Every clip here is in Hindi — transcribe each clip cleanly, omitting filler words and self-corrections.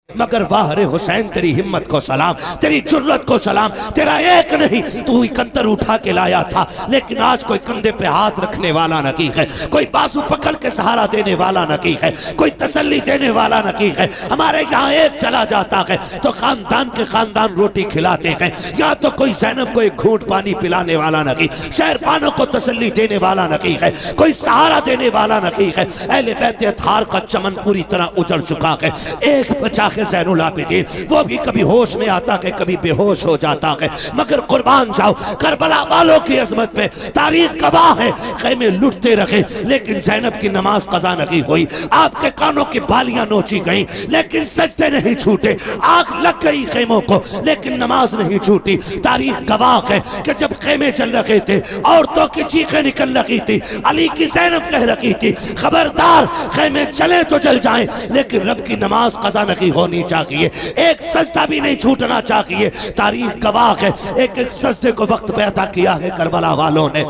मगर वाह रे हुसैन तेरी हिम्मत को सलाम, तेरी जुर्रत को सलाम। तेरा एक नहीं तू इकंदर उठा के लाया था, लेकिन आज कोई कंधे पे हाथ रखने वाला नहीं है, कोई बाजू पकड़ के सहारा देने वाला नहीं है, कोई तसल्ली देने वाला नहीं है। हमारे यहाँ एक चला जाता है तो खानदान के खानदान रोटी खिलाते हैं, या तो कोई ज़ैनब को एक घूंट पानी पिलाने वाला नहीं, शहरबानों को तसल्ली देने वाला नहीं है, कोई सहारा देने वाला नहीं है। अहले बैत अतहार का चमन पूरी तरह उजड़ चुका है। एक बचा है ज़ैनुल आबिदीन, वो भी कभी होश में आता है कभी बेहोश हो जाता है। मगर कुर्बान जाओ करबला वालों की अजमत पे, तारीख गवाह है। खैमे लुटते रहे लेकिन ज़ैनब की नमाज कज़ा नहीं हुई, आपके कानों की बालियां नोची गई लेकिन सजदे नहीं छूटे, आग लग गई खेमों को लेकिन नमाज नहीं छूटी। तारीख गवाह है कि जब खेमे चल रहे थे औरतों की चीखें निकल रही थी, अली की ज़ैनब कह रही थी खबरदार खेमे चले तो चल जाएं लेकिन रब की नमाज कज़ा नहीं होनी चाहिए, एक सजदा भी नहीं छूटना चाहिए। तारीख गवाह है एक एक सजदे को वक्त पे अदा किया है करबला वालों ने,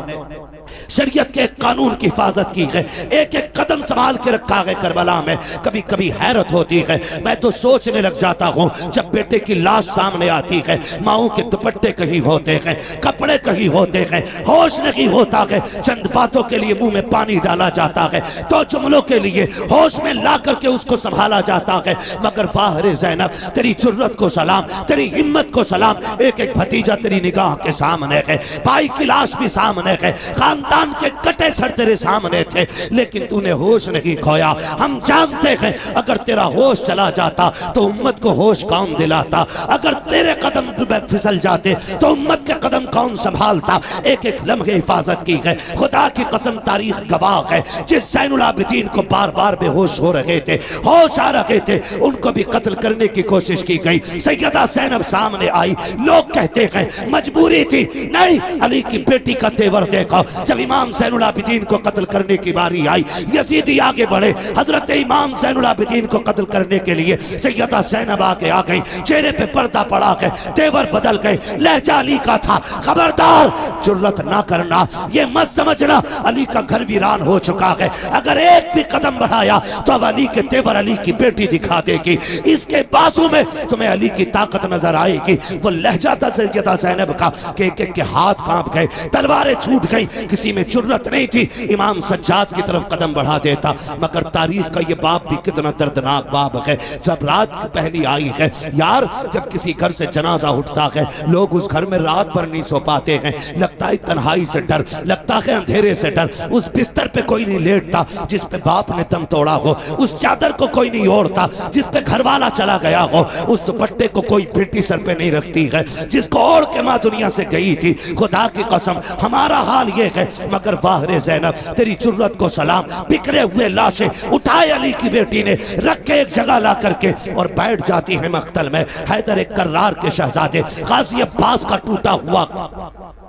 शरीयत के कानून की हिफाजत की है, एक एक कदम संभाल के रखा है करबला में। कभी कभी हैरत होती है, मैं तो सोचने लग जाता हूँ जब बेटे की लाश सामने आती है, माओं के दुपट्टे कहीं होते हैं, कपड़े कहीं होते हैं, होश नहीं होता है। चंद बातों के लिए मुंह में पानी डाला जाता है, तो जुमलों के लिए होश में ला करके उसको संभाला जाता है। मगर वाह रे ज़ैनब तेरी जुर्रत को सलाम, तेरी हिम्मत को सलाम। एक एक भतीजा तेरी निगाह के सामने है, भाई की लाश भी सामने है, खानदान के कटे सर तेरे सामने थे, लेकिन तूने होश नहीं खोया। हम जानते हैं अगर तेरा होश चला जाता तो उम्मत को होश कौन दिलाता, अगर तेरे कदम फिसल जाते तो उम्मत के कदम कौन संभालता। एक एक लम्हे हिफाजत की है, खुदा की कसम तारीख गवाह है। जिस ज़ैनुल आबिदीन को बार बार बेहोश हो रहे थे, होश आ रहे थे, उनको भी कत्ल करने की कोशिश की गई। सैयदा ज़ैनब सामने आई, लोग कहते हैं मजबूरी थी, नहीं अली की बेटी का तेवर देखो। जब इमाम ज़ैनुल आबिदीन को कत्ल करने की बारी आई, यजीदी आगे बढ़े, हजरत इमाम ज़ैनुल आबिदीन को कत्ल करने के लिए सैयदा ज़ैनब आगे आ गई, चेहरे पे पर्दा पड़ा गए, तेवर बदल गए, लहजा अली का था। खबरदार जुर्रत ना करना, ये मत समझना अली का घर वीरान हो चुका है, अगर एक भी कदम बढ़ाया तो अब अली के तेवर अली की बेटी दिखा देगी, इसके बाजू में तुम्हें अली की ताकत नजर आएगी। वो लहजा था सैयदा ज़ैनब का कि एक एक के हाथ कांप गए, तलवारें छूट गई, किसी में जुर्रत नहीं थी इमाम सज्जाद की तरफ कदम बढ़ा देता। मगर तारीख का ये बाब भी कितना दर्दनाक बाब है। जब रात पहली आई है यार, जब किसी घर से जनाजा उठता है लोग उस घर में रात भर नहीं सो पाते हैं, लगता है तन्हाई से डर, लगता है अंधेरे से डर। उस बिस्तर पे कोई नहीं लेटता जिस पे बाप ने दम तोड़ा हो, उस चादर को कोई नहीं ओढ़ता जिस पे घरवाला चला गया हो, उस दुपट्टे को कोई बेटी सर पे नहीं रखती है जिसको ओढ़ के माँ दुनिया से गई थी। खुदा की कसम हमारा हाल ये है। मगर वाह रे ज़ैनब तेरी जुर्रत को सलाम, बिखरे हुए लाशें उठाए अली की बेटी ने, रख के एक जगह ला करके और बैठ जाती है मख्तल में। हैदर कर्रार के शहजादे गाजी अब्बास का टूटा हुआ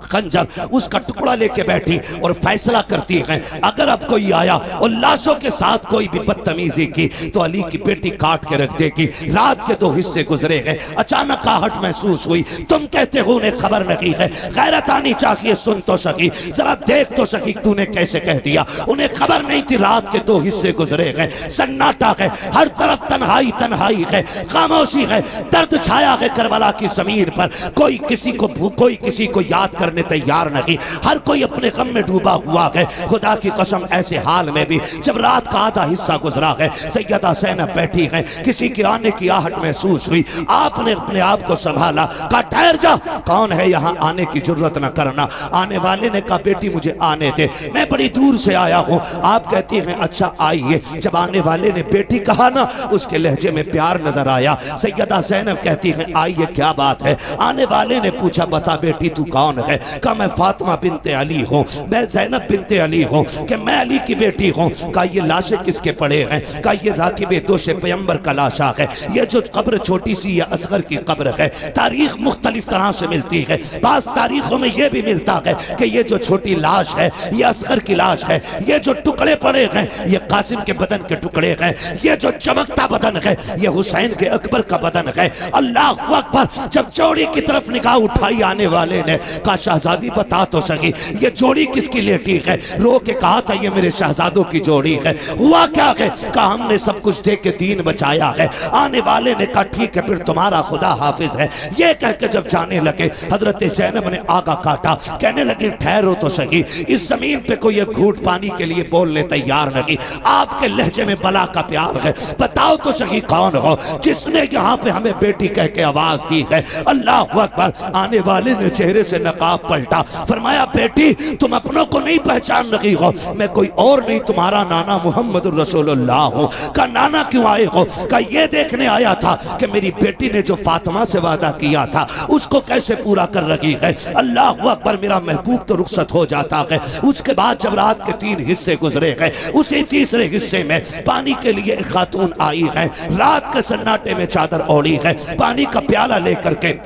खंजर उसका टुकड़ा लेके बैठी और फैसला करती है अगर अब कोई आया और लाशों के साथ कोई भी बदतमीजी की तो अली की बेटी काट के रख देगी। रात के 2 हिस्से गुजरे हैं, अचानक आहट महसूस हुई। तुम कहते हो उन्हें खबर नहीं है, गैरत आनी चाहिए, सुन तो सकी, जरा देख तो सकी तूने कैसे कह दिया। उन्हें खबर नहीं थी रात के 2 हिस्से गुजरे हैं, सन्नाटा है, हर तरफ तन्हाई तन्हाई है, खामोशी है, दर्द छाया है करबला की जमीन पर। कोई किसी को याद करने तैयार नहीं, हर कोई अपने गम में डूबा हुआ है। खुदा की कसम ऐसे हाल में भी जब रात का आधा हिस्सा गुजरा है, सैयदा ज़ैनब बैठी है, किसी के आने की आहट महसूस हुई। आपने अपने आप को संभाला, कहा ठहर जा, कौन है यहाँ, आने की जरूरत न करना। आने वाले ने कहा बेटी मुझे आने दे, मैं बड़ी दूर से आया हूँ। आप कहती हैं अच्छा आइए। जब आने वाले ने बेटी कहा ना, उसके लहजे में प्यार नजर आया। सैयदा ज़ैनब कहती हैं आइए क्या बात है। आने वाले ने पूछा बता बेटी तू कौन है। कहा मैं फातिमा बिनते अली हूँ, मैं ज़ैनब बिनते अली हूँ, कि मैं अली की बेटी हूँ। कहा ये लाशें किसके पड़े हैं। कहा ये राकिब दोशे पैगंबर का लाशा है, ये जो कब्र छोटी सी ये असगर की कब्र है। तारीख मुख्तलिफ तरह से मिलती है, बास तारीखों में ये भी मिलता है कि ये जो छोटी लाश है ये असगर की लाश है, ये जो टुकड़े पड़े हैं ये कासिम के बदन के टुकड़े हैं, ये जो चमकता बदन है ये हुसैन के अकबर का बदन है। अल्लाह अकबर। जब चौड़ी की तरफ निगाह उठाई आने वाले ने, कहा शहजादी बता तो सकी ये जोड़ी किसकी लेटी है। रो के कहा था ये मेरे शहजादों की जोड़ी है। हुआ क्या है, कहा हमने सब कुछ दे के दीन बचाया है। आने वाले ने कहा ठीक है फिर तुम्हारा खुदा हाफिज है। ये कह के जब जाने लगे हजरत ज़ैनब ने आगा काटा, कहने लगे ठहरो तो सही, इस जमीन पे कोई एक घूंट पानी के लिए बोलने तैयार नहीं। आपके लहजे में बला का प्यार है, बताओ तो सही कौन हो जिसने यहाँ पे हमें बेटी कह के आवाज दी है। अल्लाह अकबर। आने वाले ने चेहरे से नकाब पलटा, फरमाया बेटी तुम अपनों को नहीं पहचान रही हो, मैं कोई और नहीं तुम्हारा नाना मोहम्मद रसूलुल्लाह हूँ। का नाना क्यों आए हो, का ये देखने आया था कि मेरी बेटी ने जो फातिमा से वादा किया था उसको कैसे पूरा कर रही है। अल्लाह अकबर। मेरा महबूब तो रुखसत हो जाता है। उसके बाद जब रात के 3 हिस्से गुजरे गए, उसी तीसरे हिस्से में पानी के लिए एक खातून आई है, रात के सन्नाटे में चादर ओढ़ी है, पानी का प्याला लेकर के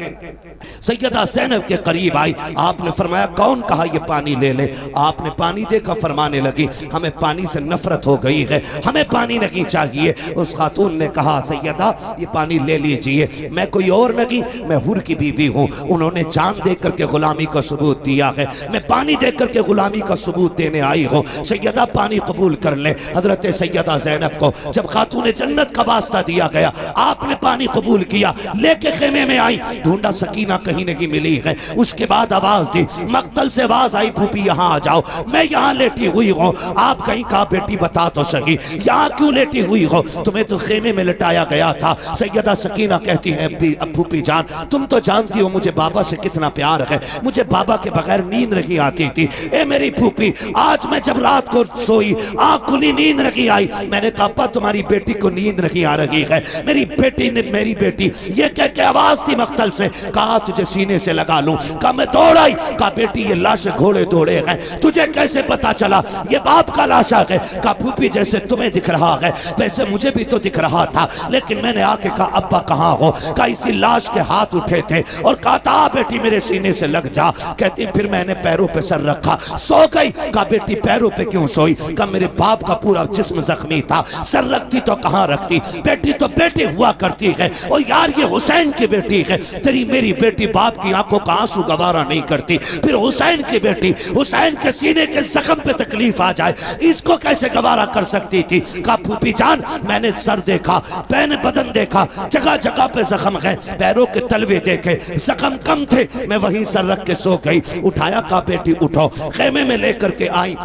सैयदा ज़ैनब के करीब आई। आपने फरमाया कौन कहा ये पानी ले ले। आपने पानी देखा, फरमाने लगी हमें पानी से नफरत हो गई है, हमें पानी नहीं चाहिए। उस खातून ने कहा सैयदा ये पानी ले लीजिए, मैं कोई और नहीं, मैं हुर की बीवी हूँ। उन्होंने जान दे करके गुलामी का सबूत दिया है, मैं पानी दे करके गुलामी का सबूत देने आई हूँ। सैयदा पानी कबूल कर ले। हजरत सैयदा ज़ैनब को जब खातून जन्नत का वास्ता दिया गया, आपने पानी कबूल किया, लेके खेमे में आई, ढूंढा सकीना कहीं नहीं मिली है। उसके बाद आवाज दी, मक्तल से आवाज आई फूफी यहाँ आ जाओ, मैं यहाँ लेटी हुई हूँ। आप कहीं कहा बेटी बता तो सही यहाँ क्यों लेटी हुई हो, तुम्हें तो खेमे में लटाया गया था। सैयदा सकीना कहती है फूफी जान तुम तो जानती हो मुझे बाबा से कितना प्यार है, मुझे बाबा के बगैर नींद नहीं आती थी। ए मेरी फूफी आज मैं जब रात को सोई आँख खुली नींद नहीं आई, मैंने कहा अब्बा तुम्हारी बेटी को नींद नहीं आ रही है। मेरी बेटी ने मेरी बेटी ये कह के आवाज दी मक्तल से, कहा तुझे सीने से लगा लूं। कहा मैं दौड़ आई, कहा बेटी ये लाश घोड़े दौड़े हैं, तुझे कैसे पता चला ये बाप का लाशा है। कहा फूफी जैसे तुम्हें दिख रहा है वैसे मुझे भी तो दिख रहा था, लेकिन मैंने आके कहा अब्बा कहाँ हो। कहा इसी लाश के हाथ उठे थे और कहा था बेटी मेरे सीने से लग जा। कहती फिर मैंने पैरों पे सर रखा, सो गई। कहा बेटी पैरों पे क्यों सोई। कहा मेरे बाप का पूरा जिस्म जख्मी था, सर रखती तो कहाँ रखती, बेटी तो बेटी हुआ करती है। और यार ये हुसैन की बेटी है, तेरी मेरी बेटी बाप की आंखों का आंसू गवारा नहीं करती, फिर हुसैन की बेटी हुसैन के सीने के जख्म पे तकलीफ आ जाए इसको कैसे गवारा कर सकती थी। कहा फूफी जान मैंने सर देखा, मैंने बदन देखा, जगह जगह पे जख्म है, पैरों के तलवे देखे जख्म कम थे, मैं वहीं सर रख के सो गई। उठाया, कहा बेटी उठो, खेमे में लेकर के आई,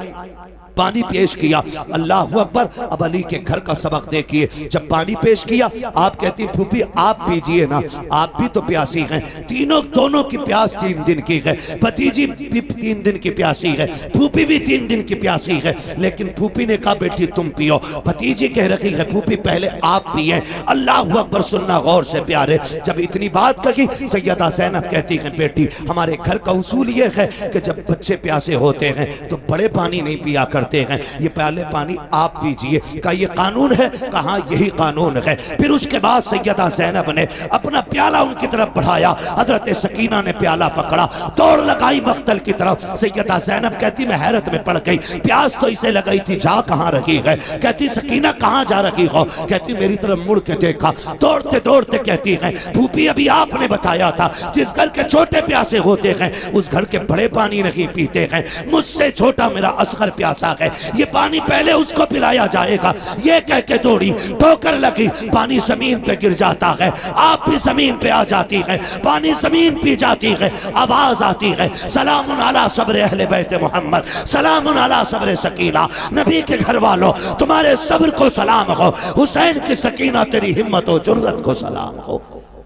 पानी पेश किया। अल्लाह अकबर। अब अली के घर का सबक देखिए, जब पानी पेश किया आप कहती फूफी आप पीजिए ना, आप भी तो प्यासी हैं। तीनों दोनों की प्यास 3 दिन की है, भतीजी भी 3 दिन की प्यासी है, फूफी भी 3 दिन की प्यासी है। लेकिन फूफी ने कहा बेटी तुम पियो, भतीजी कह रही है फूफी पहले आप पिए। अल्लाह अकबर। सुनना गौर से प्यारे, जब इतनी बात कही सैयदा ज़ैनब कहती है बेटी हमारे घर का उसूल ये है कि जब बच्चे प्यासे होते हैं तो बड़े पानी नहीं पिया करते हैं, ये पहले पानी आप पीजिए। का ये कानून है, कहा यही कानून है। फिर उसके बाद सैयदा ज़ैनब ने अपना प्याला उनकी तरफ बढ़ाया, हजरत सकीना ने प्याला पकड़ा, दौड़ लगाई मख्तल की तरफ। सैयदा ज़ैनब कहती मैं हैरत में पड़ गई, प्यास तो इसे लगाई थी, जा कहाँ रही है। कहती सकीना कहाँ जा रही हो। कहती मेरी तरफ मुड़ के देखा, दौड़ते दौड़ते कहती है फूफी अभी आपने बताया था जिस घर के छोटे प्यासे होते हैं उस घर के बड़े पानी नहीं पीते हैं, मुझसे छोटा मेरा असगर प्यासा है, ये पानी पहले उसको पिलाया जाएगा। ये कह के दौड़ी, ठोकर लगी, पानी जमीन पे गिर जाता है, आप भी जमीन पे आ जाती है, पानी जमीन पी जाती है। आवाज आती है सलामुन अला सब्र अहले बैत मोहम्मद, सलामुन अला सब्र सकीना, नबी के घर वालों तुम्हारे सब्र को सलाम हो, हुसैन की सकीना तेरी हिम्मत और जुर्रत को सलाम हो।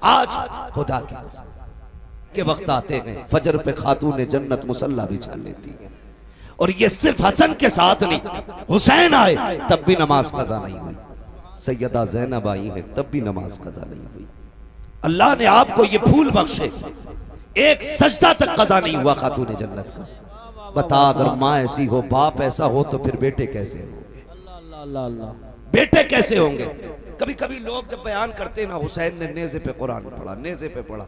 आज खुदा के वक्त आते हैं फजर पे खातून जन्नत मुसल्ला बिछा लेती है, और ये सिर्फ हसन के साथ नहीं, हुसैन आए तब भी नमाज कज़ा नहीं हुई, सैयदा ज़ैनब आई है तब भी नमाज कज़ा नहीं हुई। अल्लाह ने आपको ये फूल बख्शे, एक सजदा तक कज़ा नहीं हुआ खातून जन्नत का। बता अगर माँ ऐसी हो, बाप ऐसा हो, तो फिर बेटे कैसे होंगे, बेटे कैसे होंगे। कभी कभी लोग जब बयान करते ना हुसैन ने नेज़े पे कुरान पढ़ा, नेज़े पे पढ़ा,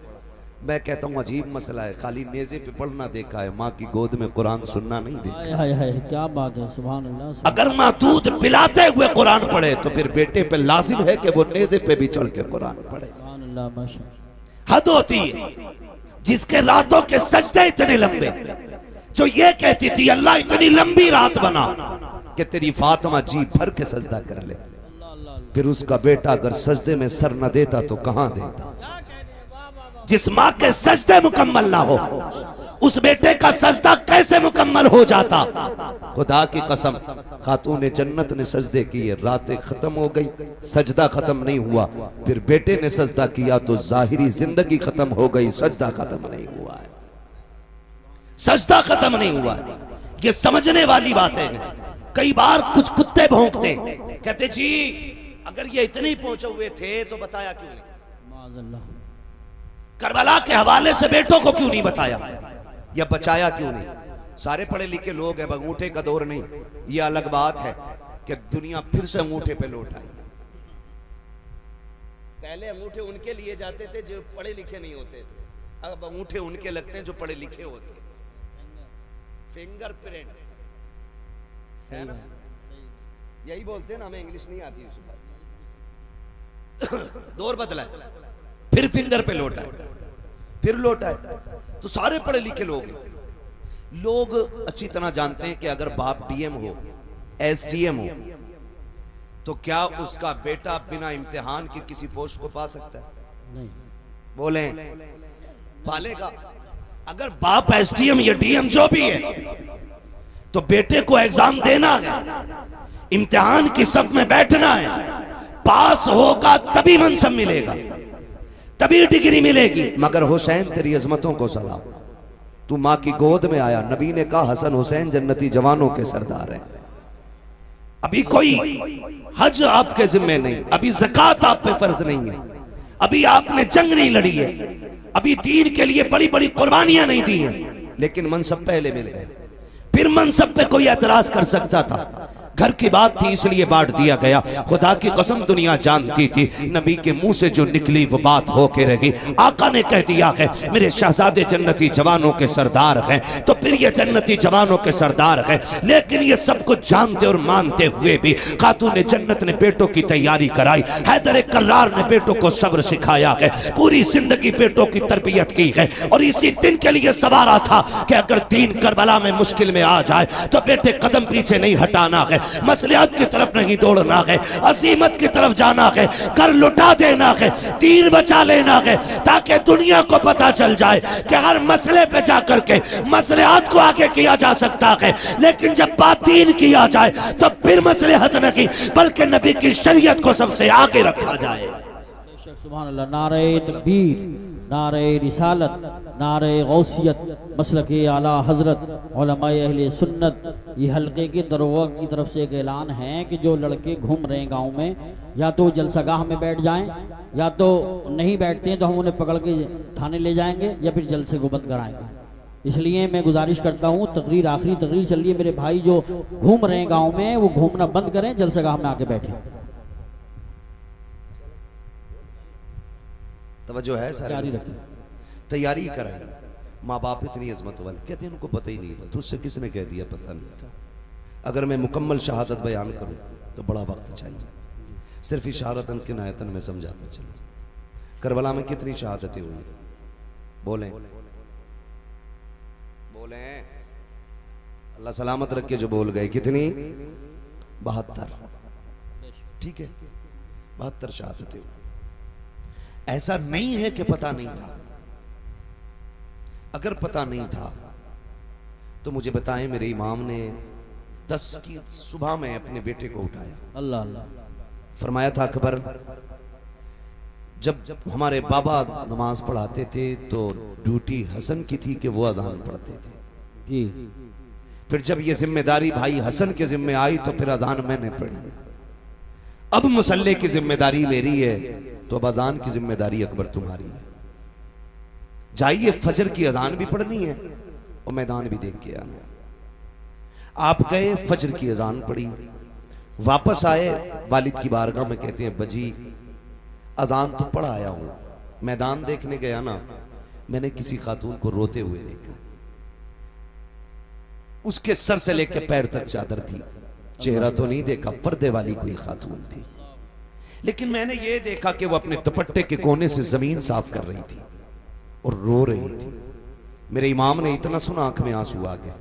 मैं कहता हूँ अजीब मसला है, खाली नेज़े पे पढ़ना देखा है, माँ की गोद में कुरान सुनना नहीं देखा। हाय हाय क्या बात है, सुभान अल्लाह। अगर माँ दूध पिलाते हुए कुरान पढ़े तो फिर बेटे पे लाजिम है कि वो नेज़े पे भी चढ़ के कुरान पढ़े। हद होती है। जिसके रातों के सजदे इतने लंबे, जो ये कहती थी अल्लाह इतनी लंबी रात बना कि तेरी फातिमा जी भर के सजदा कर ले, फिर उसका बेटा अगर सजदे में सर न देता तो कहां देता। जिस मां के सजदे मुकम्मल ना हो, उस बेटे का सजदा कैसे मुकम्मल हो जाता। खुदा की कसम, खातून जन्नत ने सजदे किए, रातें खत्म हो गई, सजदा खत्म नहीं हुआ। फिर बेटे ने सजदा किया तो जाहिरी जिंदगी खत्म हो गई, सजदा खत्म नहीं हुआ है। सजदा खत्म नहीं हुआ है। ये समझने वाली बातें हैं। कई बार कुछ कुत्ते भौंकते, कहते जी अगर ये इतने ही पहुंचे हुए थे तो बताया क्यों नहीं, करबला के हवाले से बेटों को क्यों नहीं बताया, या बचाया क्यों नहीं। सारे पढ़े लिखे लोग हैं, अंगूठे का दौर नहीं। ये अलग बात है कि दुनिया फिर से अंगूठे पे लौट आई। पहले अंगूठे उनके लिए जाते थे जो पढ़े लिखे नहीं होते थे, अब अंगूठे उनके लगते हैं जो पढ़े लिखे होते। फिंगरप्रिंट है ना, यही बोलते हैं ना, हमें इंग्लिश नहीं आती। दौर बदला है, फिर फिंगर पे लौटा है, फिर लौटा है। तो सारे पढ़े लिखे लोग अच्छी तरह जानते हैं कि अगर बाप डीएम हो, एसडीएम हो, तो क्या उसका बेटा बिना इम्तिहान के किसी पोस्ट को पा सकता है? नहीं। बोले पालेगा। अगर बाप एसडीएम या डीएम जो भी है, तो बेटे को एग्जाम देना है, इम्तिहान की सफ में बैठना है, पास होगा तभी मनसब मिलेगा, तभी डिग्री मिलेगी। मगर हुसैन तेरी अजमतों को सलाम, तू मां की गोद में आया। नबी ने कहा हसन हुसैन जन्नती जवानों के सरदार हैं। अभी कोई हज आपके जिम्मे नहीं, अभी ज़कात आप पे फर्ज नहीं है, अभी आपने जंग नहीं लड़ी है, अभी दीन के लिए बड़ी बड़ी कुर्बानियां नहीं दी हैं, लेकिन मनसब पहले मिल गए। फिर मनसब पे कोई एतराज कर सकता था, घर की बात थी इसलिए बांट दिया गया। खुदा की कसम दुनिया जानती थी, नबी के मुंह से जो निकली वो बात होके रही। आका ने कह दिया है मेरे शहजादे जन्नती जवानों के सरदार हैं, तो फिर ये जन्नती जवानों के सरदार हैं। लेकिन ये सब कुछ जानते और मानते हुए भी खातून जन्नत ने बेटों की तैयारी कराई। हैदर कर्रार ने बेटों को सब्र सिखाया है, पूरी जिंदगी बेटों की तरबियत की है, और इसी दिन के लिए सवारा था कि अगर दीन करबला में मुश्किल में आ जाए तो बेटे कदम पीछे नहीं हटाना है, मसलियत की तरफ नहीं दौड़ना है, अजीमत की तरफ जाना है, कर लुटा देना है, दीन बचा लेना है, ताकि दुनिया को पता चल जाए कि हर मसले पे जाकर के मसलियत को आगे किया जा सकता है। लेकिन जब बात दीन किया जाए तो फिर मसलियत नहीं बल्कि नबी की शरीयत को सबसे आगे रखा जाए। सुभान अल्लाह। नारे तकबीर, नारे रिसालत, नारे गौसियत, मसलके आला हजरत, उलमाए अहले सुन्नत। ये हल्के के दरोगा की तरफ से एक ऐलान है कि जो लड़के घूम रहे हैं गांव में, या तो जलसागाह में बैठ जाएं, या तो नहीं बैठते हैं तो हम उन्हें पकड़ के थाने ले जाएंगे या फिर जलसे को बंद कराएंगे। इसलिए मैं गुजारिश करता हूँ, तकरीर आखिरी तकरीर चल रही है, मेरे भाई जो घूम रहे हैं गाँव में वो घूमना बंद करें, जलसागाह में आके बैठे। तवज्जो है सारे, तैयारी करें। माँ बाप इतनी अजमत वाले, कहते हैं उनको पता ही नहीं था। तुझसे किसने कह दिया पता नहीं था? अगर मैं मुकम्मल शहादत बयान करूं तो बड़ा वक्त चाहिए, सिर्फ इशारतन किनायतन में समझाता चलो। करबला में कितनी शहादतें हुई? बोलें बोलें, अल्लाह सलामत रख के जो बोल गए। कितनी? 72। ठीक है, 72 शहादतें हुई। ऐसा नहीं है कि पता नहीं था। अगर पता नहीं था तो मुझे बताएं, मेरे इमाम ने 10 की सुबह में अपने बेटे को उठाया, अल्लाह अल्लाह, फरमाया था अकबर, जब हमारे बाबा नमाज पढ़ाते थे तो ड्यूटी हसन की थी कि वो अजान पढ़ते थे जी। फिर जब ये जिम्मेदारी भाई हसन के जिम्मे आई तो फिर अजान मैंने पढ़ी। अब मुसल्ले की जिम्मेदारी मेरी है, तो अब अजान की जिम्मेदारी अकबर तुम्हारी है। जाइए, फजर की अजान भी पढ़नी है और मैदान भी देख के आना। आप गए, फजर की अजान पढ़ी, वापस आए, वालिद की बारगाह में कहते हैं बजी अजान तो पढ़ आया हूं, मैदान देखने गया ना, मैंने किसी खातून को रोते हुए देखा। उसके सर से लेकर पैर तक चादर थी, चेहरा तो नहीं देखा, पर्दे वाली कोई खातून थी, लेकिन मैंने ये देखा कि वो अपने दुपट्टे के कोने से जमीन साफ कर रही थी। और रो रही थी। मेरे इमाम ने इतना सुना, आंख में आंसू आ गया।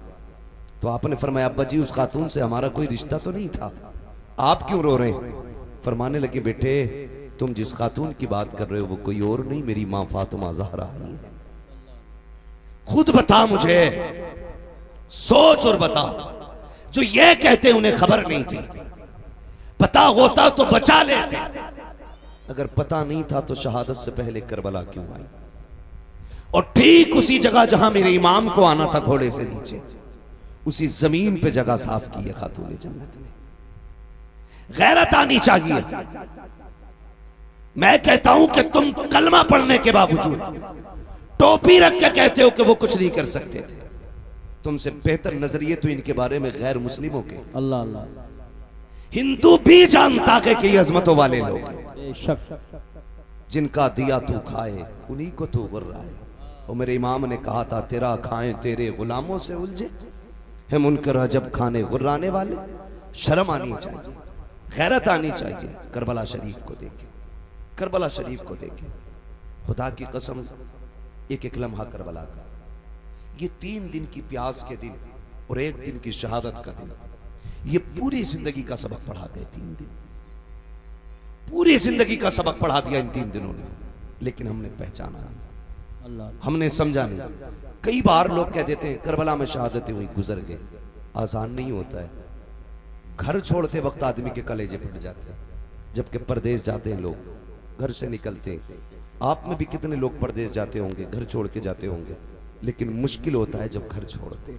तो आपने फरमाया अब्बा जी, उस खातून से हमारा कोई रिश्ता तो नहीं था, आप क्यों रो रहे हैं? फरमाने लगे बेटे, तुम जिस खातून की बात कर रहे हो वो कोई और नहीं, मेरी मां फातिमा ज़हरा ही है। खुद बता मुझे, सोच और बता। जो ये कहते उन्हें खबर नहीं थी, पता होता तो बचा लेते। अगर पता नहीं था तो शहादत से पहले करबला क्यों आई? और ठीक उसी जगह जहां मेरे इमाम को आना था घोड़े से नीचे, उसी जमीन पे जगह साफ की है खातून जन्नत ने। गैरत आनी चाहिए। मैं कहता हूं कि तुम कलमा पढ़ने के बावजूद टोपी रख के कहते हो कि वो कुछ नहीं कर सकते थे। तुमसे बेहतर नजरिए तो इनके बारे में गैर मुस्लिमों के। अल्लाह अल्लाह। हिंदू भी जानता है कि ये अजमतों वाले लोग शक जिनका दिया तू खाए उन्हीं को तू गुर्रा है। और मेरे इमाम ने कहा था, तेरा खाएं तेरे गुलामों से उलझे है मुनकर अजब खाने गुर्राने वाले। शर्म आनी चाहिए, गैरत आनी चाहिए। करबला शरीफ को देखे, करबला शरीफ को देखे। खुदा की कसम, एक एक लम्हा करबला का, ये 3 दिन की प्यास के दिन और 1 दिन की शहादत का दिन, ये पूरी जिंदगी का सबक पढ़ा गए। 3 दिन पूरी जिंदगी का सबक पढ़ा दिया इन 3 दिनों ने। लेकिन हमने पहचाना नहीं, अल्लाह। हमने समझा नहीं। कई बार लोग कह देते हैं करबला में शहादतें हुई, गुजर गए। आसान नहीं होता है। घर छोड़ते वक्त आदमी के कलेजे फट जाते हैं। जबकि परदेश जाते हैं लोग, घर से निकलते हैं। आप में भी कितने लोग परदेश जाते होंगे, घर छोड़ के जाते होंगे। लेकिन मुश्किल होता है जब घर छोड़ते।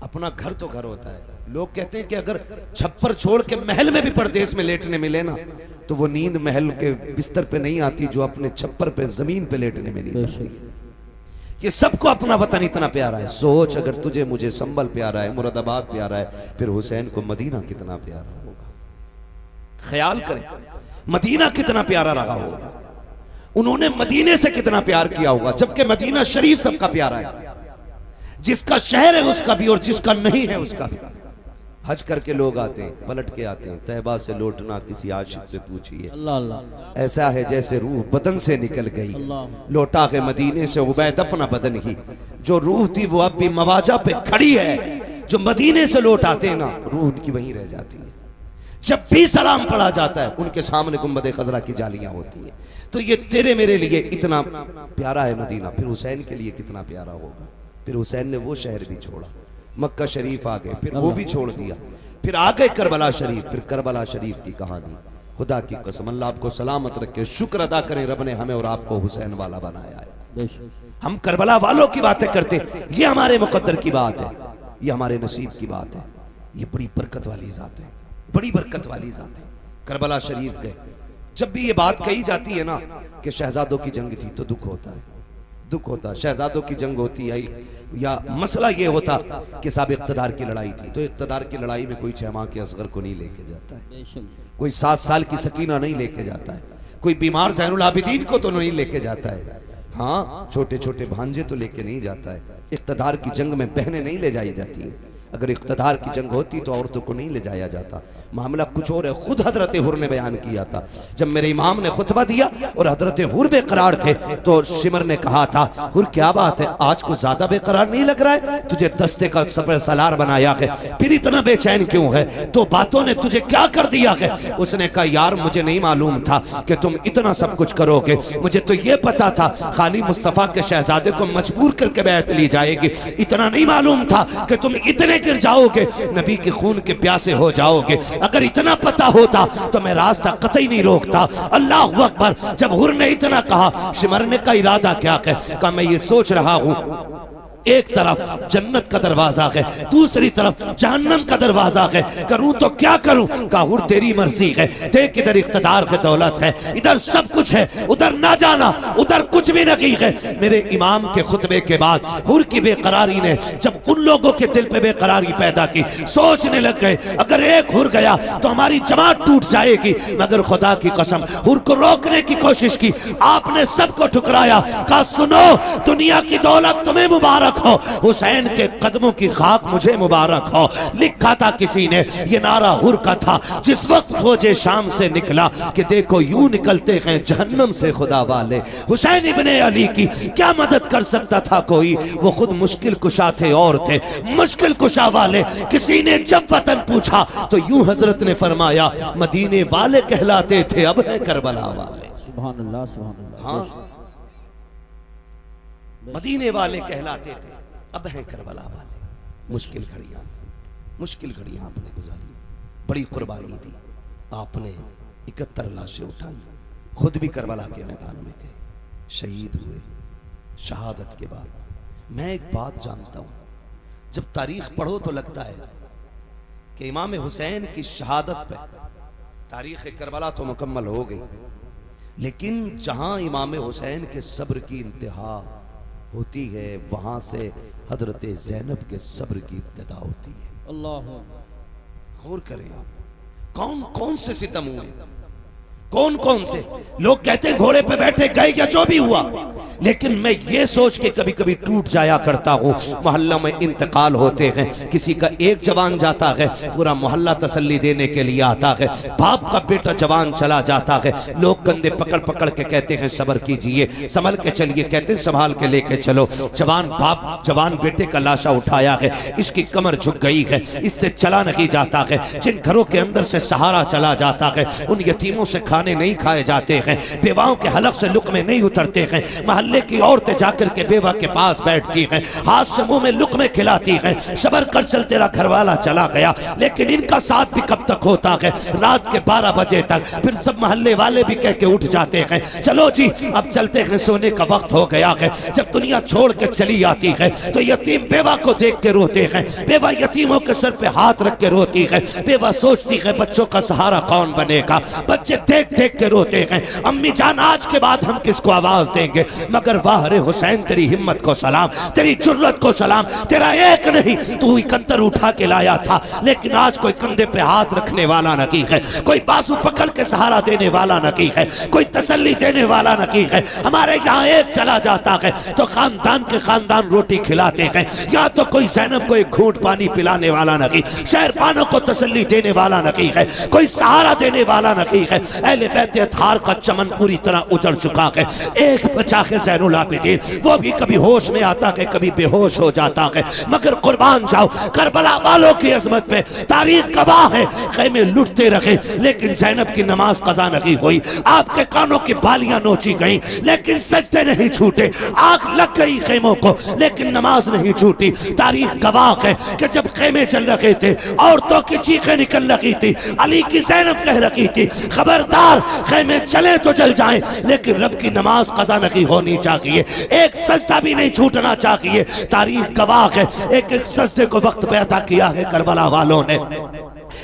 अपना घर तो घर होता है। लोग कहते हैं कि अगर छप्पर छोड़ के महल में भी परदेश में लेटने मिले ना, तो वो नींद महल के बिस्तर पे नहीं आती जो अपने छप्पर पे जमीन पे लेटने में नींद आती है। ये सबको अपना वतन इतना प्यारा है। सोच, अगर तुझे मुझे संभल प्यारा है, मुरादाबाद प्यारा है, फिर हुसैन को मदीना कितना प्यारा होगा। ख्याल करें, मदीना कितना प्यारा रहा होगा। उन्होंने मदीने से कितना प्यार किया होगा। जबकि मदीना शरीफ सबका प्यारा है, जिसका शहर है उसका भी और जिसका नहीं है उसका भी। हज करके लोग आते हैं, पलट के आते हैं। तैबा से लौटना किसी आशिक से पूछिए, अल्लाह अल्लाह। ऐसा है जैसे रूह बदन से निकल गई। अल्लाह। लौटा के मदीने से उबैद अपना बदन ही। जो रूह थी वो अब भी मवाजा पे खड़ी है। जो मदीने से लौट आते हैं ना, रूह उनकी वहीं रह जाती है। जब भी सलाम पढ़ा जाता है उनके सामने गुंबद खजरा की जालियां होती है। तो ये तेरे मेरे लिए इतना प्यारा है मदीना, फिर हुसैन के लिए कितना प्यारा होगा। फिर हुसैन ने वो शहर भी छोड़ा, मक्का शरीफ आ गए, फिर वो भी छोड़ दिया, फिर आ गए करबला शरीफ। फिर करबला शरीफ की कहानी, खुदा की कसम, अल्लाह आपको सलामत रखे। शुक्र अदा करें रब ने हमें और आपको हुसैन वाला बनाया है। हम करबला वालों की बातें करते, ये हमारे मुकद्दर की बात है, ये हमारे नसीब की बात है। ये बड़ी बरकत वाली जात है, बड़ी बरकत वाली जात है। करबला शरीफ गए। जब भी ये बात कही जाती है ना कि शहजादों की जंग थी, तो दुख होता है, दुख होता है। शहजादों की जंग होती है या मसला ये होता कि साहब इक़्तिदार की लड़ाई थी, तो इक़्तिदार की लड़ाई में कोई 6 माह के असगर को नहीं लेके जाता है, कोई 7 साल की सकीना नहीं लेके जाता है, कोई बीमार ज़ैनुल आबिदीन को तो नहीं लेके जाता है। हाँ, छोटे छोटे भांजे तो लेके नहीं जाता है। इक़्तिदार की जंग में बहनें नहीं ले जाई जाती है। अगर इक़्तिदार की जंग होती तो औरतों को नहीं ले जाया जाता। मामला कुछ और है। खुद हजरत हुर ने बयान किया था, जब मेरे इमाम ने खुतबा दिया और हजरत हुर बेकरार थे, तो शिमर ने कहा था, हुर क्या बात है, आज को ज्यादा बेकरार नहीं लग रहा है? तुझे दस्ते का सफर सलार बनाया है, फिर इतना बेचैन क्यों है? तो बातों ने तुझे क्या कर दिया है? उसने कहा, यार मुझे नहीं मालूम था कि तुम इतना सब कुछ करोगे। मुझे तो ये पता था खाली मुस्तफा के शहजादे को मजबूर करके बैत ली जाएगी। इतना नहीं मालूम था कि तुम इतने गिर जाओगे, नबी के खून के प्यासे हो जाओगे। अगर इतना पता होता तो मैं रास्ता कतई नहीं रोकता। अल्लाह अकबर। जब हुर ने इतना कहा, शिमरने का इरादा क्या है? कहा, मैं ये सोच रहा हूं, एक तरफ जन्नत का दरवाजा है, दूसरी तरफ जहन्नम का दरवाजा है, करूं तो क्या करूं? कहा, हुर तेरी मर्जी है। देख, इधर इख्तिदार है, दौलत है, इधर सब कुछ है, उधर ना जाना, उधर कुछ भी नहीं है। मेरे इमाम के खुतबे के बाद हुर की बेकरारी ने जब उन लोगों के दिल पे बेकरारी पैदा की, सोचने लग गए अगर एक हुर गया तो हमारी जमात टूट जाएगी। मगर खुदा की कसम, हुर को रोकने की कोशिश की, आपने सबको ठुकराया। कहा, सुनो, दुनिया की दौलत तुम्हें मुबारक मुबारक हो, हुसैन के कदमों की खाक मुझे मुबारक हो। लिखा था किसी ने, ये नारा हुर का था जिस वक्त फौजे शाम से निकला कि देखो यूं निकलते हैं जहन्नम से खुदा वाले। हुसैन इब्ने अली की क्या मदद कर सकता था कोई, वो खुद मुश्किल कुशा थे और थे मुश्किल कुशा वाले। किसी ने जब वतन पूछा तो यूं हजरत ने फरमाया मदीने वाले कहलाते थे अब है करबला वाले। सुभान अल्लाह, सुभान अल्लाह। हाँ, मदीने वाले कहलाते थे अब है करबला वाले। मुश्किल घड़ियां आपने गुजारी, बड़ी कुर्बानी दी आपने, 71 लाशें उठाई, खुद भी करबला के मैदान में गए, शहीद हुए। शहादत के बाद मैं एक बात जानता हूं, जब तारीख पढ़ो तो लगता है कि इमाम हुसैन की शहादत पे तारीख करबला तो मुकम्मल हो गई, लेकिन जहां इमाम हुसैन के सब्र की इंतहा होती है वहां से हजरत ज़ैनब के सब्र की इब्तिदा होती है। अल्लाह, गौर करें आप, कौन कौन से सितम हुए, कौन कौन से लोग कहते हैं घोड़े पे बैठे गए या जो भी हुआ, लेकिन मैं ये सोच के कभी कभी टूट जाया करता हूँ, मोहल्ला में इंतकाल होते हैं, किसी का एक जवान जाता है, पूरा मोहल्ला तसल्ली देने के लिए आता है, बाप का बेटा जवान चला जाता है, लोग कंधे पकड़ पकड़ के कहते हैं सब्र कीजिए, संभल के चलिए, कहते हैं संभाल के लेके चलो। जवान बाप जवान बेटे का लाशा उठाया है, इसकी कमर झुक गई है, इससे चला नहीं जाता है, जिन घरों के अंदर से सहारा चला जाता है उन यतीमों से खाने नहीं खाए जाते हैं, बेवाओं के हलक से लुक्मे नहीं उतरते हैं, मोहल्ले की औरतें जाकर के बेवा के पास बैठती हैं, हाथ से मुंह में लुक्मे खिलाती हैं, सबर कर चल तेरा घरवाला चला गया, लेकिन इनका साथ भी कब तक होता है, रात के 12 बजे तक। फिर सब मोहल्ले वाले भी कह के उठ जाते हैं चलो जी अब चलते हैं, सोने का वक्त हो गया है। जब दुनिया छोड़ के चली आती है तो यतीम बेवा को देख के रोते हैं, बेवा यतीमों के सर पे हाथ रख के रोती है, बेवा सोचती है बच्चों का सहारा कौन बनेगा, बच्चे देख देख के रोते हैं अम्मी जान आज के बाद हम किसको आवाज देंगे। मगर वाह रे हुसैन तेरी हिम्मत को सलाम, तेरी जुर्रत को सलाम, तेरा एक नहीं तू 71 उठा के लाया था, लेकिन आज कोई कंधे पे हाथ रखने वाला नहीं है, कोई बाजू पकड़ के सहारा देने वाला नहीं है, कोई तसल्ली देने वाला नहीं है। हमारे यहाँ एक चला जाता है तो खानदान के खानदान रोटी खिलाते हैं, या तो कोई ज़ैनब को एक घूंट पानी पिलाने वाला नहीं, शहरबानों को तसल्ली देने वाला नहीं है, कोई सहारा देने वाला नहीं है। अहले बैत अतहार का चमन पूरी तरह उजड़ चुका है, एक बचा है ज़ैनुल आबिदीन, वो भी कभी होश में आता है कभी बेहोश हो जाता है। मगर कुर्बान जाओ करबला वालों की अजमत पे, तारीख गवाह है, खेमे लुटते रहे लेकिन ज़ैनब की नमाज कज़ा नहीं हुई, आपके कानों की बालियां नोची गई लेकिन सजदे नहीं छूटे, आग लग गई खेमों को लेकिन नमाज नहीं छूटी। तारीख गवाह है कि जब खेमे चल रहे थे औरतों की चीखें निकल रही थी, अली की ज़ैनब कह रही थी खबरदार खेमे चले तो चल जाएं लेकिन रब की नमाज कज़ा नहीं होनी चाहिए, एक सजदा भी नहीं छूटना चाहिए। तारीख गवाह है एक एक सजदे को वक्त पे अदा किया है करबला वालों ने,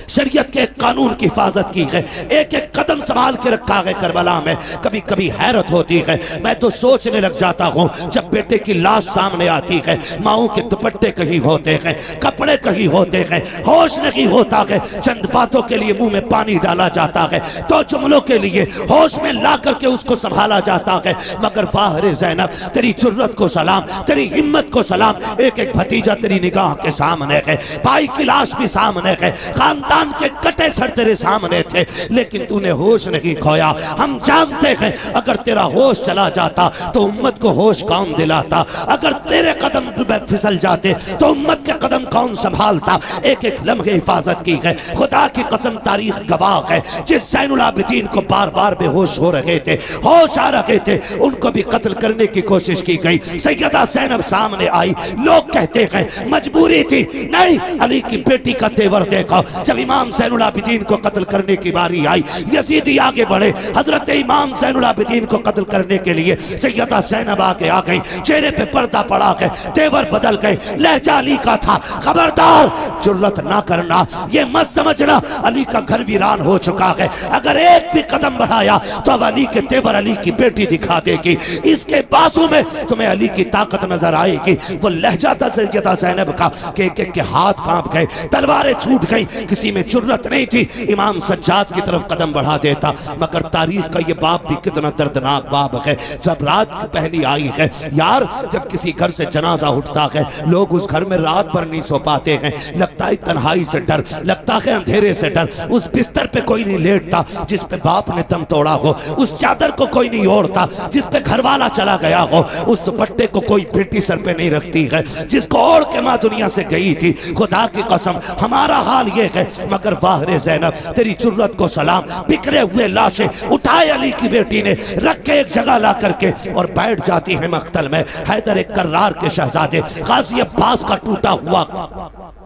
शरीयत के कानून की हिफाजत की है, एक एक कदम संभाल के रखा है करबला में। कभी कभी हैरत होती है, मैं तो सोचने लग जाता हूँ जब बेटे की लाश सामने आती है, माओं के दुपट्टे कहीं होते हैं, कपड़े कहीं होते हैं, होश नहीं होता है, चंद बातों के लिए मुंह में पानी डाला जाता है, तो जुमलों के लिए होश में ला करके उसको संभाला जाता है। मगर वाह रे ज़ैनब तेरी जुर्रत को सलाम, तेरी हिम्मत को सलाम, एक एक भतीजा तेरी निगाह के सामने है, भाई की लाश भी सामने है, खानदान के कटे सर तेरे सामने थे लेकिन तूने होश नहीं खोया। हम जानते हैं अगर तेरा होश चला जाता तो उम्मत को होश कौन दिलाता, अगर तेरे कदम फिसल जाते तो उम्मत के कदम कौन संभालता। एक एक लम्हे हिफाजत की है, खुदा की कसम तारीख गवाह है, जिस ज़ैनुल आबिदीन को बार बार बेहोश हो रहे थे, होश आ रहे थे, उनको भी कत्ल करने की कोशिश की गई। सैयदा ज़ैनब सामने आई, लोग कहते हैं मजबूरी थी, नहीं अली की बेटी का तेवर देखो। जब इमाम ज़ैनुल आबिदीन को कत्ल करने की बारी आई, यजीदी आगे बढ़े, हजरत इमाम ज़ैनुल आबिदीन को कत्ल करने के लिए सैयदा ज़ैनब आगे आ गई, चेहरे पे पर्दा पड़ा गए, तेवर बदल गए, लहजा अली का था। खबरदार जुर्रत ना करना, ये मत समझना अली का घर वीरान हो चुका है, अगर एक भी कदम बढ़ाया तो अब अली के तेवर अली की बेटी दिखा देगी, इसके बाजू में तुम्हें अली की ताकत नजर आएगी। वो लहजा था सैयदा ज़ैनब का कि एक एक के हाथ कांप गए, तलवारें छूट गई, किसी में जुर्रत नहीं थी इमाम सज्जाद की तरफ कदम बढ़ा देता। मगर तारीख का ये बाब भी कितना दर्दनाक बाब है। जब रात पहली आई है यार, जब किसी घर से जनाजा उठता है लोग उस घर में रात भर नहीं सो पाते हैं। लगता है तन्हाई से डर, लगता है अंधेरे से डर। उस बिस्तर पे कोई नहीं लेटता जिस पे बाप ने दम तोड़ा हो, उस चादर को कोई नहीं ओढ़ता जिस पे घर वाला चला गया हो, उस दुपट्टे को कोई बेटी सर पे नहीं रखती है जिसको ओढ़ के माँ दुनिया से गई थी। खुदा की कसम हमारा हाल ये है। मगर वाह रे ज़ैनब, तेरी जुर्रत को सलाम। बिखरे हुए लाशें उठाए अली की बेटी ने, रख के एक जगह ला करके और बैठ जाती है मक्तल में। हैदर एक कर्रार के शहजादे गाजी अब्बास का टूटा हुआ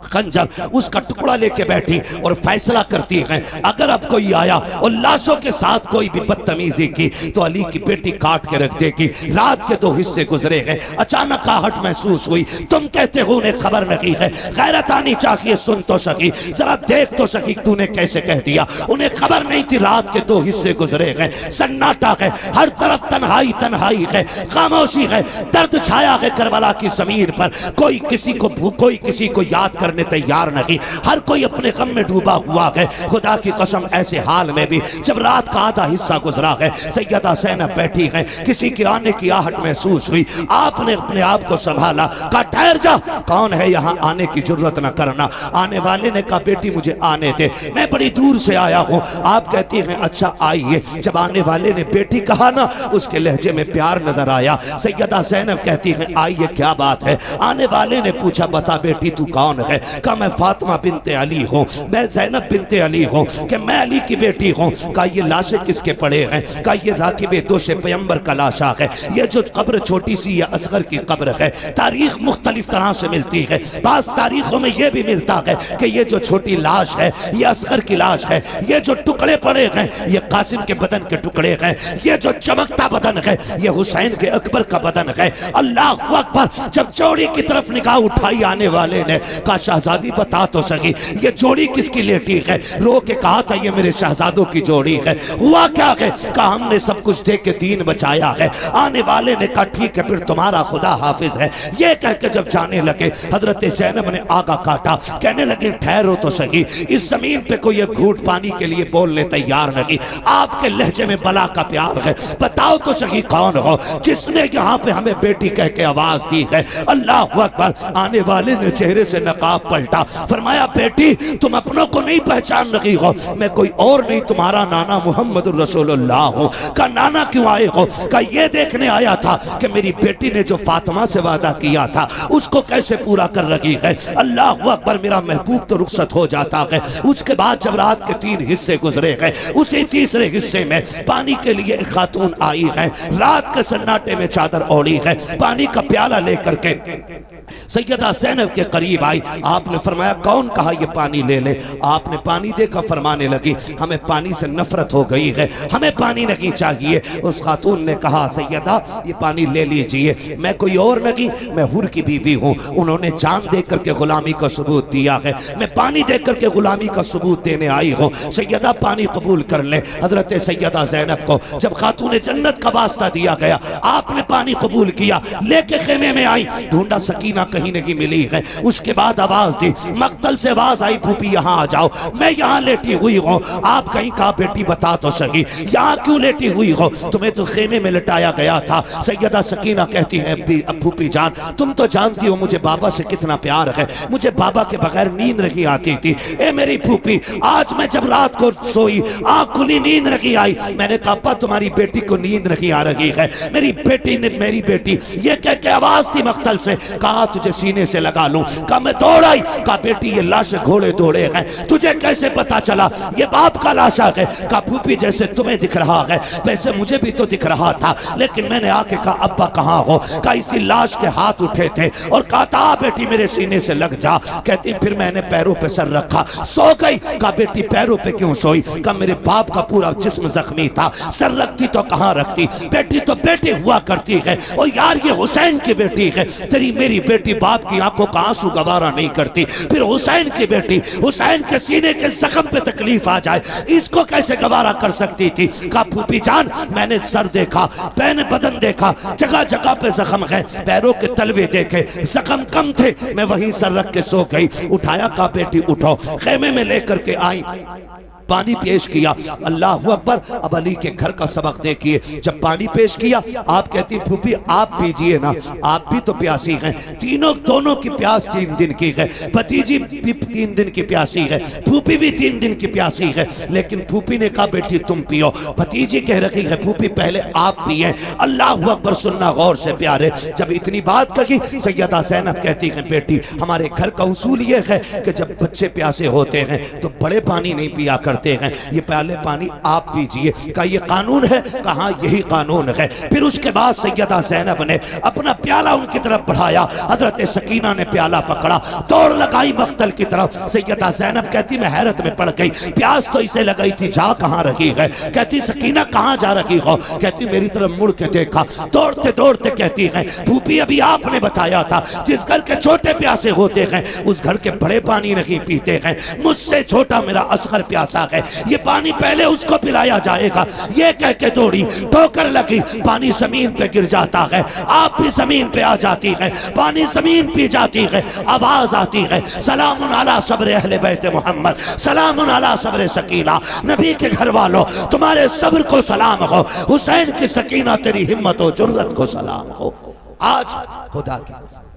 खंजर, उसका टुकड़ा लेके बैठी और फैसला करती है अगर अब कोई आया और लाशों के साथ कोई भी बदतमीजी की तो अली की बेटी काट के रख देगी। रात के 2 हिस्से गुजरे हैं, अचानक आहट महसूस हुई। तुम कहते हो उन्हें खबर नहीं है, गैरत आनी चाहिए। सुन तो सकी, जरा देख तो सकी, तूने कैसे कह दिया? उन्हें खबर नहीं थी रात के 2 हिस्से गुजरे हैं। सन्नाटा है, हर तरफ तन्हाई तन्हाई है, खामोशी है, दर्द छाया है करबला की जमीन पर। कोई किसी को याद करने तैयार नहीं, हर कोई अपने गम में डूबा हुआ है। खुदा की कसम ऐसे हाल में भी जब रात का आधा हिस्सा गुजरा है, सैयदा ज़ैनब बैठी है, किसी के आने की आहट महसूस हुई। आपने अपने आप को संभाला, कहा ठहर जा, कौन है यहाँ, आने की जरूरत न करना। आने वाले ने कहा बेटी मुझे आने दे, मैं बड़ी दूर से आया हूँ। आप कहती हैं अच्छा आइए। जब आने वाले ने बेटी कहा ना, उसके लहजे में प्यार नजर आया। सैयदा ज़ैनब कहती है आइए, क्या बात है? आने वाले ने पूछा बता बेटी तू कौन है? कहा मैं फातिमा बिनते अली हूँ, मैं ज़ैनब बिनते अली हूँ, कि मैं अली की बेटी हूँ। कहा ये लाशें किसके पड़े हैं? कहा ये राकिबे दोषे पैगंबर का लाशा है। ये जो कब्र छोटी सी ये असगर की कब्र है। तारीख मुख्तलिफ तरह से मिलती है। बास तारीखों में यह भी मिलता है कि ये जो छोटी लाश है ये असगर की लाश है। ये जो टुकड़े पड़े हैं ये कासिम के बदन के टुकड़े हैं। ये जो चमकता बदन है ये हुसैन के अकबर का बदन है। अल्लाह अकबर। जब जोड़ी की तरफ निगाह उठाई आने वाले ने, कहा शहजादी बता तो सही ये जोड़ी किसकी लेटी है? रो के कहा था ये मेरे शहजादों की जोड़ी है। हुआ क्या है? कहा हमने सब कुछ दे के दीन बचाया है। आने वाले ने कहा ठीक है फिर तुम्हारा खुदा हाफिज है। ये कह के जब जाने लगे हजरत ज़ैनब ने आगा काटा, कहने लगे ठहरो तो सही, इस जमीन पे कोई एक घूंट पानी के लिए बोलने तैयार नहीं। आपके लहजे में बला का प्यार है, बताओ तो सही कौन हो जिसने यहाँ पे हमें बेटी कह के आवाज दी है? अल्लाह अकबर। आने वाले ने चेहरे से नकाब पलटा, फरमाया बेटी तुम अपनों को नहीं पहचान रही हो, मैं कोई और नहीं तुम्हारा नाना मोहम्मद रसूलुल्लाह हूँ। का नाना क्यों आए हो? का ये देखने आया था कि मेरी बेटी ने जो फातिमा से वादा किया था उसको कैसे पूरा कर रही है। अल्लाह अकबर। मेरा महबूब तो रुखसत हो जाता है। उसके बाद जब रात के 3 हिस्से गुजरे हैं, उसी तीसरे हिस्से में पानी के लिए एक खातून आई है। रात के सन्नाटे में चादर ओढ़ी है, पानी का प्याला लेकर के सैयदा ज़ैनब के करीब आई। आपने फरमाया कौन? कहा ये पानी ले ले। आपने पानी देखा, फरमाने लगी हमें पानी से नफरत हो गई है, हमें पानी नहीं चाहिए। उस खातून ने कहा सैयदा ये पानी ले लीजिए, मैं कोई और नहीं, मैं हुर की बीवी हूँ। उन्होंने जान दे करके गुलामी का सबूत दिया है, मैं पानी दे करके गुलामी का सबूत देने आई हूँ। सैयदा पानी कबूल कर ले। हजरत सैयदा ज़ैनब को जब खातून जन्नत का वास्ता दिया गया, आपने पानी कबूल किया, लेके खेमे में आई। ढूंढा सकीना कहीं नहीं मिली है। उसके बाद आवाज दी, मक्तल से आवाज आई फूफी यहाँ आ जाओ, मैं यहाँ लेटी हुई हूँ। आप कहीं कहा बेटी बता तो सही यहाँ क्यों लेटी हुई हो? तुम्हें तो खेमे में लटाया गया था। सैयदा सकीना कहती है फूफी जान तुम तो जानती हो मुझे बाबा से कितना प्यार है, मुझे बाबा के बगैर नींद नहीं आती थी। ए मेरी फूफी, आज मैं जब रात को सोई आँख खुली नींद नहीं आई। मैंने कहा तुम्हारी बेटी को नींद नहीं आ रही है। मेरी बेटी ने मेरी बेटी ये कह के आवाज दी मक्तल से, कहा तुझे सीने से लगा लूं। कहा मैं दौड़ आई। कहा बेटी ये लाश घोड़े दौड़े हैं, तुझे कैसे पता चला ये बाप का लाशा है? कहा फूफी जैसे तुम्हें दिख रहा है वैसे मुझे भी तो दिख रहा था, लेकिन मैंने आके कहा अब्बा कहाँ हो? कहा इसी लाश के हाथ उठे थे और कहा था बेटी मेरे सीने से लग जा। कहती फिर मैंने पैरों पे सर रखा, सो गई। कहा बेटी पैरों पे क्यों सोई? कहा मेरे बाप का पूरा जिस्म जख्मी था, सर रखती तो कहाँ रखती? बेटी तो बेटी हुआ करती है। और यार ये हुसैन की बेटी है, तेरी मेरी बेटी बाप की आंखों का आंसू गवारा नहीं करती, फिर हुसैन की बेटी हुसैन के सीने के जख्म पे तकलीफ आ जाए, इसको कैसे गवारा कर सकती थी। कहा फूफी जान, मैंने सर देखा, मैंने बदन देखा, जगह जगह पे जख्म है, पैरों के तलवे देखे, जख्म कम थे, मैं वहीं सर रख के सो गई। उठाया, कहा बेटी उठो, खेमे में लेकर के आई, पानी पेश किया। अल्लाह अकबर। अब अली के घर का सबक देखिए, जब पानी पेश किया, आप कहती फूफी आप पीजिए ना, आप भी तो प्यासी हैं। तीनों दोनों की प्यास 3 दिन की है, भतीजी भी 3 दिन की प्यासी है, फूफी भी 3 दिन की प्यासी है। लेकिन फूफी ने कहा बेटी तुम पियो, भतीजी कह रही है फूफी पहले आप पिए। अल्लाह अकबर। सुनना गौर से प्यारे, जब इतनी बात कही, सैयदा ज़ैनब कहती है बेटी हमारे घर का उसूल ये है कि जब बच्चे प्यासे होते हैं तो बड़े पानी नहीं पिया करते हैं, ये पहले पानी आप पीजिए। का ये कानून है? कहा यही कानून है। फिर उसके बाद सैयदा ज़ैनब ने अपना प्याला उनकी तरफ बढ़ाया, हजरत सकीना ने प्याला पकड़ा, दौड़ लगाई मख्तल की तरफ। सैयदा ज़ैनब कहती मैं हैरत में पड़ गई, प्यास तो इसे लगाई थी, जा कहां रही है? कहती सकीना कहां जा रही हो? कहती मेरी तरफ मुड़ के देखा, दौड़ते दौड़ते कहती है फूफी अभी आपने बताया था जिस घर के छोटे प्यासे होते हैं उस घर के बड़े पानी नहीं पीते हैं, मुझसे छोटा मेरा असगर प्यासा है, ये पानी पहले उसको पिलाया जाएगा। ये कह के दौड़ी, ठोकर लगी, पानी जमीन पे गिर जाता है, आप भी जमीन पे आ जाती है, पानी जमीन पी जाती है, आवाज आती है सलामुन अला सब्र अहले बैत मोहम्मद, सलामुन अला सब्र सकीना, नबी के घर वालों तुम्हारे सब्र को सलाम हो, हुसैन की सकीना तेरी हिम्मत और जुर्रत को सलाम हो। आज खुदा की कसम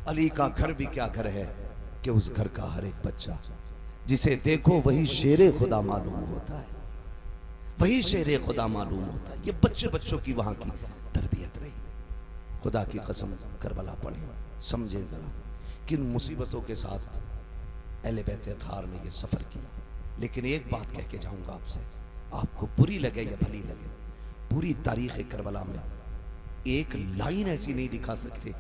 अली का घर भी क्या घर है कि उस घर का हर एक बच्चा जिसे देखो वही शेरे खुदा मालूम होता है, वही शेरे खुदा मालूम होता है। ये बच्चे बच्चों की वहां की तरबियत रही। खुदा की कसम करबला पढ़े, समझे जरा किन मुसीबतों के साथ अहले बैत अतहार ने ये सफर किया। लेकिन एक बात कह के जाऊंगा आपसे, आपको बुरी लगे या भली लगे, पूरी तारीख करबला में एक लाइन ऐसी नहीं दिखा सकते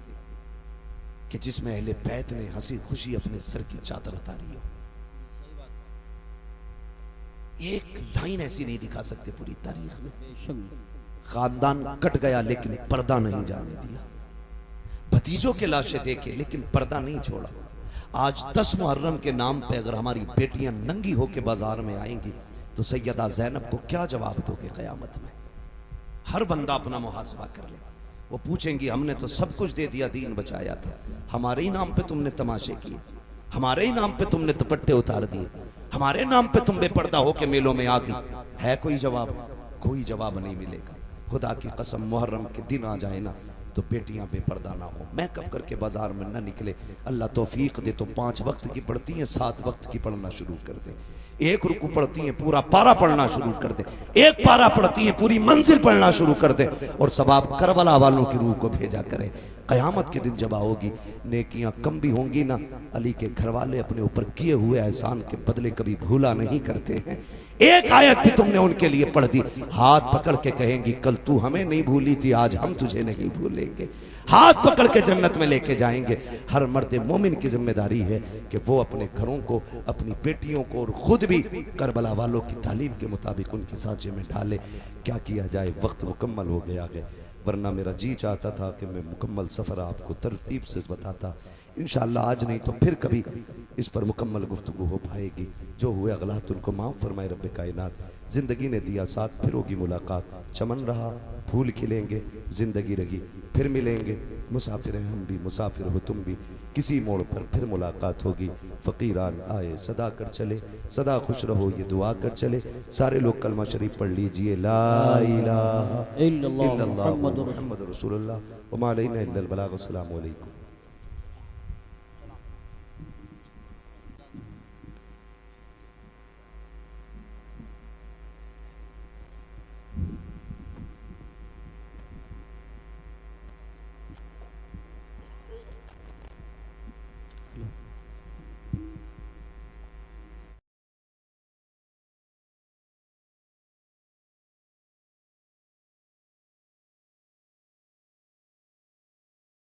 कि जिसमें अहले बैत ने हंसी खुशी अपने सर की चादर उतारी हो। एक लाइन ऐसी नहीं दिखा सकते पूरी तारीख में। खानदान कट गया लेकिन पर्दा नहीं जाने दिया, भतीजों के लाशें देखे लेकिन पर्दा नहीं छोड़ा। आज 10 मुहर्रम के नाम पे अगर हमारी बेटियां नंगी होके बाजार में आएंगी तो सैयदा ज़ैनब को क्या जवाब दोगे क़यामत में? हर बंदा अपना मुहासबा कर ले। वो पूछेंगी हमने तो सब कुछ दे दिया, दीन बचाया था, हमारे ही नाम पे तुमने तमाशे किए, हमारे ही नाम पे तुमने दुपट्टे उतार दिए, हमारे नाम पे तुम बेपर्दा होके मेलों में आ गई। है कोई जवाब? कोई जवाब नहीं मिलेगा। खुदा की कसम मुहर्रम के दिन आ जाए ना तो बेटियां बेपर्दा ना हो, मेकअप करके बाजार में ना निकले। अल्लाह तौफीक दे तो 5 वक्त की पढ़ती हैं, 7 वक्त की पढ़ना शुरू कर दे। 1 रुकू पढ़ती हैं, पूरा पारा पढ़ना शुरू कर दे। 1 पारा पढ़ती हैं, पूरी मंजिल पढ़ना शुरू कर दे। और सवाब करबला वालों की रूह को भेजा करे। क़यामत के दिन जब आओगी, नेकियां कम भी होंगी ना, अली के घर वाले अपने ऊपर किए हुए एहसान के बदले कभी भूला नहीं करते हैं। एक आयत भी तुमने उनके लिए पढ़ दी, हाथ पकड़ के कहेंगी कल तू हमें नहीं भूली थी, आज हम तुझे नहीं भूलेंगे। हाथ पकड़ के जन्नत में लेके जाएंगे। हर मर्द मोमिन की जिम्मेदारी है कि वो अपने घरों को, अपनी बेटियों को और खुद भी करबला वालों की तालीम के मुताबिक उनके सांचे में ढाले। क्या किया जाए, वक्त मुकम्मल हो गया है, वरना मेरा जी चाहता था कि मैं मुकम्मल सफ़र आपको तरतीब से बताता। इंशाअल्लाह आज नहीं तो फिर कभी इस पर मुकम्मल गुफ्तगू हो पाएगी। जो हुए अगलात उनको माफ़ फरमाए रब्बे कायनात। ज़िंदगी ने दिया साथ, फिर होगी मुलाकात। चमन रहा फूल खिलेंगे, ज़िंदगी रही फिर मिलेंगे। मुसाफिर हैं हम भी, मुसाफिर हो तुम भी, किसी मोड़ पर फिर मुलाकात होगी। फ़कीरान आए सदा कर चले, सदा खुश रहो ये दुआ कर चले। सारे लोग कलमा शरीफ पढ़ लीजिए, ला इलाहा इल्लल्लाह मुहम्मदुर रसूलुल्लाह व मा अलैना इल्लल बलाग। अस्सलामु अलैकुम।